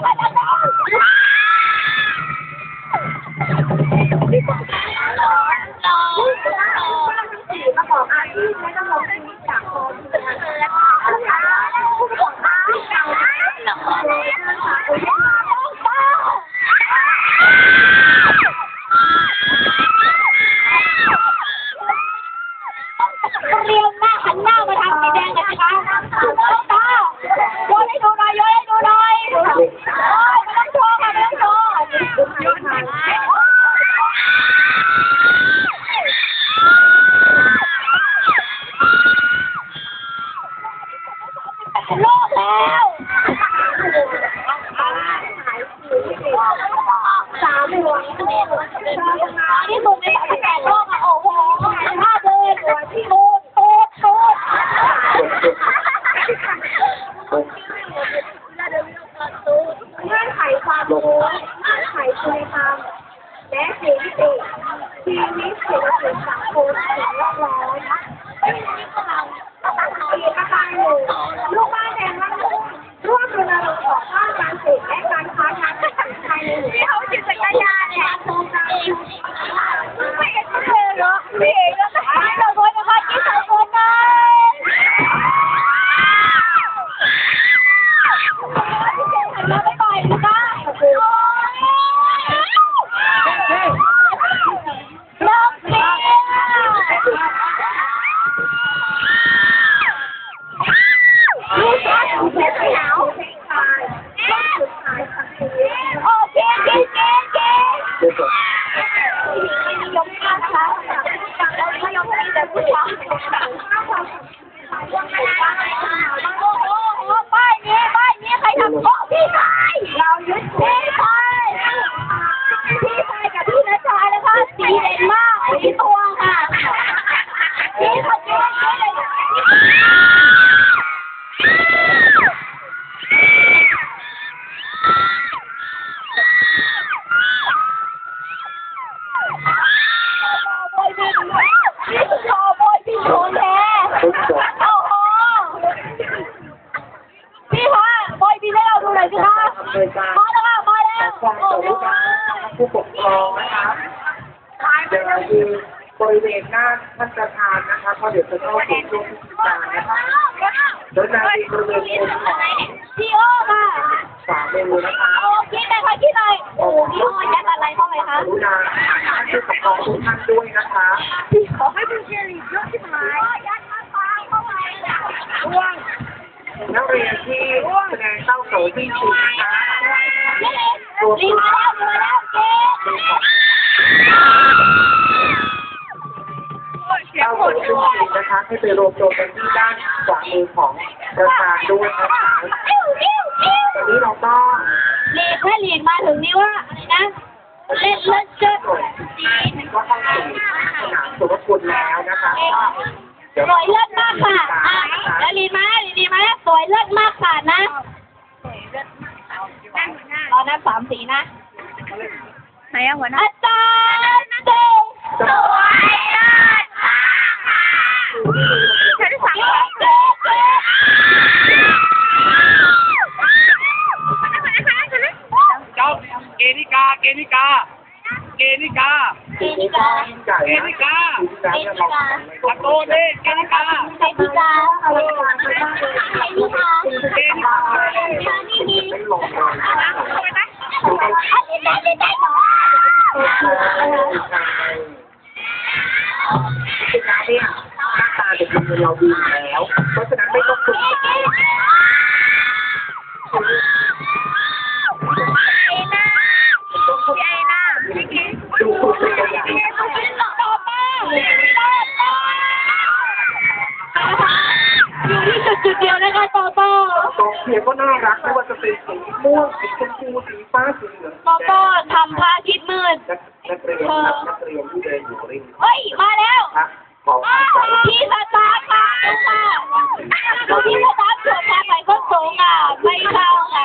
มาบอกอาชีพและน้องๆจากคอมเป็นอะไรผู้ปกครองที่เก่าเรียงหน้าหันหน้ามาทางสีแดงกันสิคะตาโยนให้ดูหน่อยโยนให้ดูหน่อยไม่ต้องโชว์ค่ะไม่ต้องโชว์โลกแล้ว3 ดวงที่สุดใน38โลกอ่ะโอ้โหถ้าเดินที่ตูดเงื่อนไขความรู้เงื่อนไขคุณธรรมและสิ่งที่ชีวิตเศรษฐกิจสังคมสิ่งแวดล้อมอีกประการหนึ่งลูกบ้านแดงร่วมรณรงค์ต่อต้านการเสพและการค้ายาเสพติดภายในหมู่บ้านเขาจิตจักรยานเนี่ยโครงการไม่เห็นเลยเหรอไม่เห็นแล้วแต่ไม่เราโดนนะคะที่สองคนนะเราไม่ปล่อยนะคะน้องเมียลูกชายของเพชรขาวเพชรชายลูกชายสักทีโอเคเก่งยกข้างนะคะแล้วไม่ยกให้แต่ผู้ชายโอ้ป้ายนี้ใครทำโอ้พี่ชายเรายึดพี่ชายกับพี่นัชชาแล้วค่ะสีเด่นมากสีตัวค่ะพี่เขาเยอะเลยพี่โดนแท้โอ้โหพี่คะบอยบีให้เราดูหน่อยสิคะมาแล้วโอ้โหผู้ปกครองนะคะเดี๋ยวเราดูบริเวณหน้าท่านประธานนะคะเพราะเดี๋ยวจะเข้าสู่ช่วงพิธีการนะคะโดยการบริเวณของ พี่โอ้ค่ะ3 เมนูนะคะ โอ้คิดหน่อยโอ้พี่โอ้ยัดอะไรเข้าไปคะกรุณาท่านผู้ปกครองทุกท่านด้วยนะคะขอให้ดูเชอรี่ยกขึ้นมายัดเข้าไปนักเรียนที่แสดงเต้าโสที่ชูนะคะลีมาแล้วเจ๊เต้าโสที่ชูนะคะให้ไปรวมตัวกันที่ด้านขวามือของประธานด้วยนะคะตอนนี้เราก็เรียนมาถึงนี่ว่าอะไรนะเล่นเชิดก็เข้าสู่สนามสุรคุณแล้วนะคะสวยเลิศมากค่ะแล้วลีมาสวยเลิศมากค่ะนะตอนนั้น3 สีนะไหนอะหัวหน้าอาจารย์เด็กสวยเลิศมากค่ะฉันสั่งเจ้าเกนิกาตะโกนดิเกนิกาเนี่ยหน้าตาเด็กๆเราดีแล้วเพราะฉะนั้นไม่ต้องฝึกดูฝึกเป็นอย่างอยู่ที่จุดเดียวนะคะโตโต้กองเชียร์ก็น่ารักไม่ว่าจะเป็นสีม่วงสีชมพูสีฟ้าสีเหลืองโตโต้ทำพระอาทิตย์มืดนักเรียนที่เดินอยู่ริมเฮ้ยมาแล้วพี่สตาร์ค่ะดูค่ะพี่สตาร์สวมผ้าไหมส้นสูงอ่ะไม่เข้าค่ะ